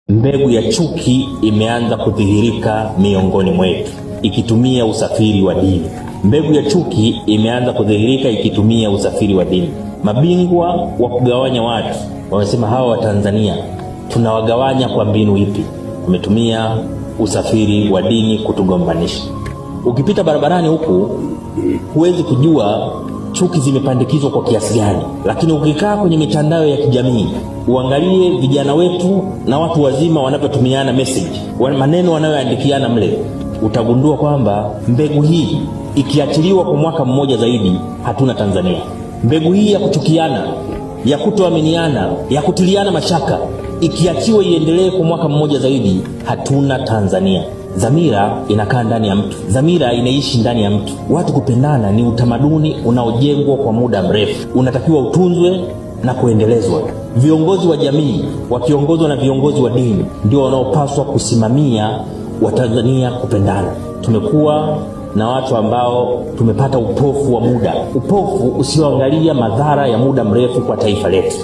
Mbegu ya chuki imeanza kudhihirika miongoni mwetu ikitumia usafiri wa dini. Mbegu ya chuki imeanza kudhihirika ikitumia usafiri wa dini. Mabingwa wa kugawanya watu wamesema hawa wa Tanzania tunawagawanya kwa mbinu ipi? Wametumia usafiri wa dini kutugombanisha. Ukipita barabarani huku huwezi kujua chuki zimepandikizwa kwa kiasi gani, lakini ukikaa kwenye mitandao ya kijamii uangalie vijana wetu na watu wazima wanavyotumiana message, maneno wanayoandikiana mle, utagundua kwamba mbegu hii ikiachiliwa kwa mwaka mmoja zaidi hatuna Tanzania. Mbegu hii ya kuchukiana, ya kutoaminiana, ya kutiliana mashaka ikiachiwa iendelee kwa mwaka mmoja zaidi hatuna Tanzania. Dhamira inakaa ndani ya mtu, dhamira inaishi ndani ya mtu. Watu kupendana ni utamaduni unaojengwa kwa muda mrefu, unatakiwa utunzwe na kuendelezwa. Viongozi wa jamii wakiongozwa na viongozi wa dini ndio wanaopaswa kusimamia Watanzania kupendana. Tumekuwa na watu ambao tumepata upofu wa muda, upofu usioangalia madhara ya muda mrefu kwa taifa letu.